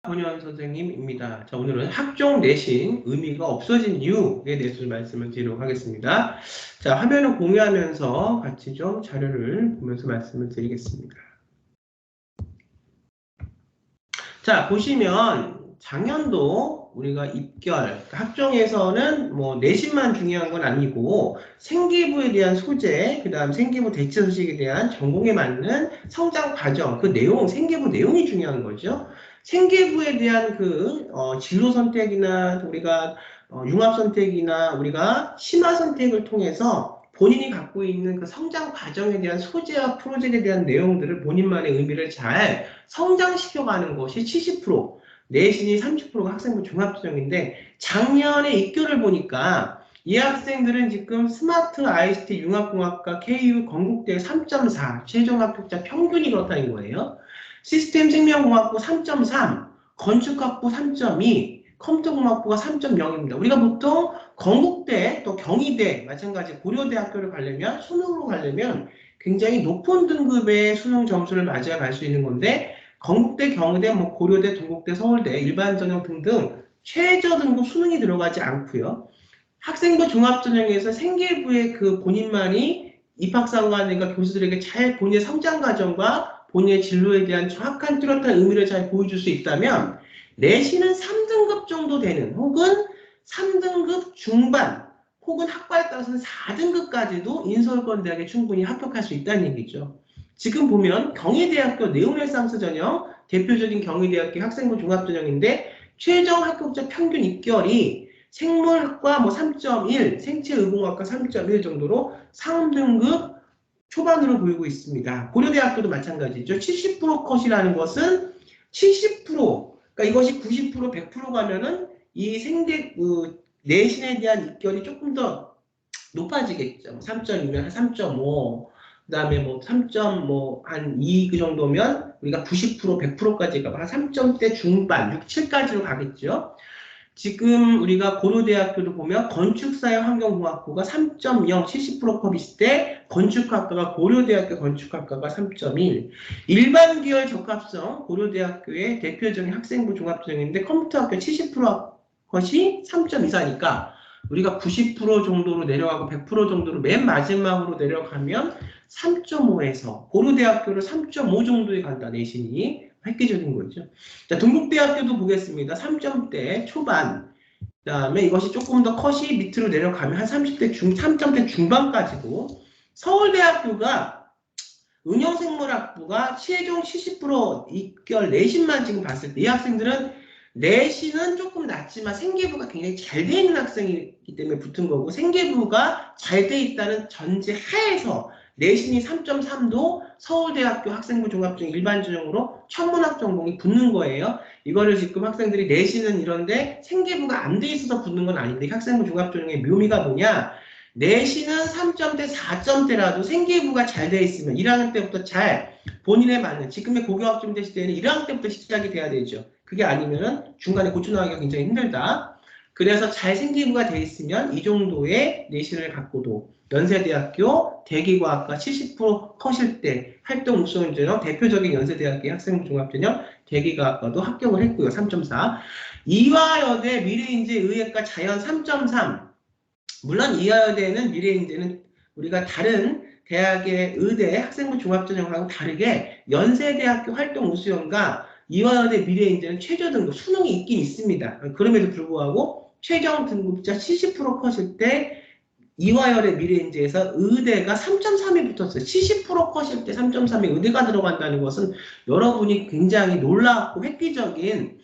권현 선생님입니다. 자, 오늘은 학종 내신 의미가 없어진 이유에 대해서 말씀을 드리도록 하겠습니다. 자, 화면을 공유하면서 같이 좀 자료를 보면서 말씀을 드리겠습니다. 자, 보시면 작년도 우리가 입결, 학종에서는 뭐 내신만 중요한 건 아니고 생기부에 대한 소재, 그 다음 생기부 대체 소식에 대한 전공에 맞는 성장 과정, 그 내용, 생기부 내용이 중요한 거죠. 생기부에 대한 진로 선택이나 우리가 융합 선택이나 우리가 심화 선택을 통해서 본인이 갖고 있는 그 성장 과정에 대한 소재와 프로젝트에 대한 내용들을 본인만의 의미를 잘 성장시켜가는 것이 70%, 내신이 30%가 학생부 종합전형인데 작년에 입교를 보니까 이 학생들은 지금 스마트 ICT 융합공학과 KU 건국대 3.4 최종 합격자 평균이 그렇다는 거예요. 시스템 생명공학부 3.3, 건축학부 3.2, 컴퓨터공학부가 3.0입니다. 우리가 보통 건국대 또 경희대 마찬가지 고려대학교를 가려면 수능으로 가려면 굉장히 높은 등급의 수능 점수를 맞아야 갈 수 있는 건데 건국대, 경희대, 뭐 고려대, 동국대, 서울대, 일반전형 등등 최저 등급 수능이 들어가지 않고요. 학생부 종합전형에서 생계부의 그 본인만이 입학상관과 교수들에게 잘 본인의 성장 과정과 본인의 진로에 대한 정확한 뚜렷한 의미를 잘 보여줄 수 있다면 내신은 3등급 정도 되는 혹은 3등급 중반 혹은 학과에 따라서는 4등급까지도 인서울권대학에 충분히 합격할 수 있다는 얘기죠. 지금 보면 경희대학교 네오네상스 전형 대표적인 경희대학교 학생부 종합전형인데 최종 합격자 평균 입결이 생물학과 뭐 3.1, 생체의공학과 3.1 정도로 3등급 초반으로 보이고 있습니다. 고려대학교도 마찬가지죠. 70% 컷이라는 것은 70%, 그러니까 이것이 90%, 100% 가면은 이 내신에 대한 입결이 조금 더 높아지겠죠. 3.2면 3.5, 그 다음에 뭐 3.한2 그 정도면 우리가 90%, 100%까지 가면 한 3점대 중반, 6, 7까지로 가겠죠. 지금 우리가 고려대학교를 보면 건축사회 환경공학부가 3.0, 70% 컵일 때 건축학과가 고려대학교 건축학과가 3.1, 일반 계열 적합성 고려대학교의 대표적인 학생부 종합전형인데 컴퓨터학교 70% 것이 3.24니까 우리가 90% 정도로 내려가고 100% 정도로 맨 마지막으로 내려가면 3.5에서 고려대학교를 3.5 정도에 간다 내신이 획기적인 거죠. 자, 동국대학교도 보겠습니다. 3점대 초반. 그 다음에 이것이 조금 더 컷이 밑으로 내려가면 한 3점대 중반까지고 서울대학교가 은영생물학부가 최종 70% 입결 내신만 지금 봤을 때 이 학생들은 내신은 조금 낮지만 생계부가 굉장히 잘 돼 있는 학생이기 때문에 붙은 거고 생계부가 잘 돼 있다는 전제 하에서 내신이 3.3도 서울대학교 학생부 종합전형 일반전형으로 천문학 전공이 붙는 거예요. 이거를 지금 학생들이 내신은 이런데 생계부가 안 돼 있어서 붙는 건 아닌데 학생부 종합전형의 묘미가 뭐냐? 내신은 3점대, 4점대라도 생계부가 잘 돼 있으면 1학년 때부터 잘 본인에 맞는 지금의 고교학점제 시대에는 1학년 때부터 시작이 돼야 되죠. 그게 아니면은 중간에 고쳐나가기가 굉장히 힘들다. 그래서 잘 생기부가 돼 있으면 이 정도의 내신을 갖고도 연세대학교 대기과학과 70% 컷일 때 활동 묵성전형 대표적인 연세대학교 학생종합전형 대기과학과도 합격을 했고요. 3.4. 이화여대 미래인재의학과 자연 3.3. 물론 이화여대는 미래인재는 우리가 다른 대학의 의대 학생부 종합전형하고 다르게 연세대학교 활동 우수형과 이화여대 미래인재는 최저 등급 수능이 있긴 있습니다. 그럼에도 불구하고 최종 등급자 70% 컷일 때 이화여대 미래인재에서 의대가 3.3이 붙었어요. 70% 컷일 때 3.3에 의대가 들어간다는 것은 여러분이 굉장히 놀랍고 획기적인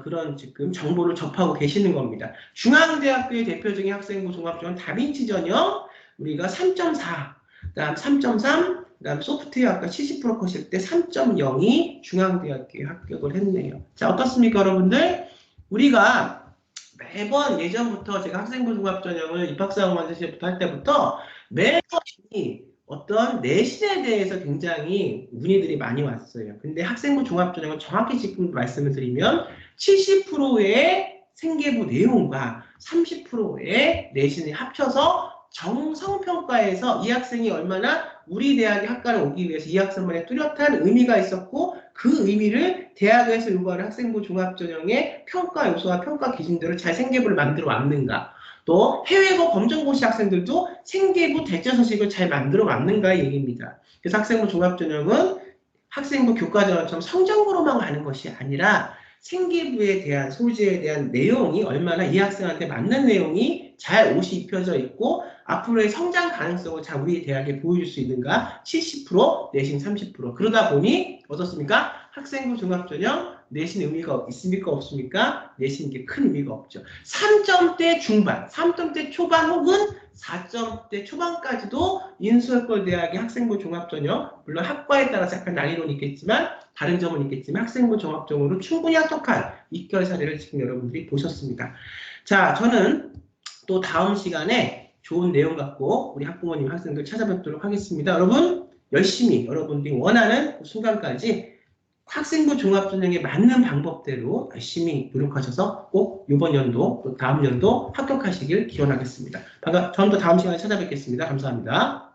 그런 지금 정보를 접하고 계시는 겁니다. 중앙대학교의 대표적인 학생부 종합전형 다빈치 전형 우리가 3.4, 그다음 3.3, 그다음 소프트웨어학과 70% 컷일 때 3.0이 중앙대학교에 합격을 했네요. 자, 어떻습니까, 여러분들? 우리가 매번 예전부터 제가 학생부 종합전형을 입학사항 만드시부터 할 때부터 매번 어떤 내신에 대해서 굉장히 문의들이 많이 왔어요. 근데 학생부 종합전형은 정확히 지금 말씀을 드리면 70%의 생계부 내용과 30%의 내신을 합쳐서 정성평가에서 이 학생이 얼마나 우리 대학의 학과를 오기 위해서 이 학생만의 뚜렷한 의미가 있었고 그 의미를 대학에서 요구하는 학생부 종합전형의 평가 요소와 평가 기준대로 잘 생계부를 만들어 왔는가. 또 해외고 검정고시 학생들도 생계부 대처서식을 잘 만들어 왔는가의 얘기입니다. 그래서 학생부 종합전형은 학생부 교과전형처럼 성적으로만 가는 것이 아니라 생계부에 대한 소재에 대한 내용이 얼마나 이 학생한테 맞는 내용이 잘 옷이 입혀져 있고 앞으로의 성장 가능성을 잘 우리 대학에 보여줄 수 있는가 70% 내신 30% 그러다 보니 어떻습니까? 학생부 종합전형 내신 의미가 있습니까? 없습니까? 내신 게 큰 의미가 없죠. 3점대 중반, 3점대 초반 혹은 4점대 초반까지도 인수학과대학의 학생부 종합전형 물론 학과에 따라서 약간 난이도는 있겠지만 다른 점은 있겠지만 학생부 종합전형으로 충분히 합격한 입결 사례를 지금 여러분들이 보셨습니다. 자, 저는 또 다음 시간에 좋은 내용 갖고 우리 학부모님 학생들 찾아뵙도록 하겠습니다. 여러분 열심히 여러분들이 원하는 그 순간까지 학생부 종합전형에 맞는 방법대로 열심히 노력하셔서 꼭 이번 연도 또 다음 연도 합격하시길 기원하겠습니다. 저는 또 다음 시간에 찾아뵙겠습니다. 감사합니다.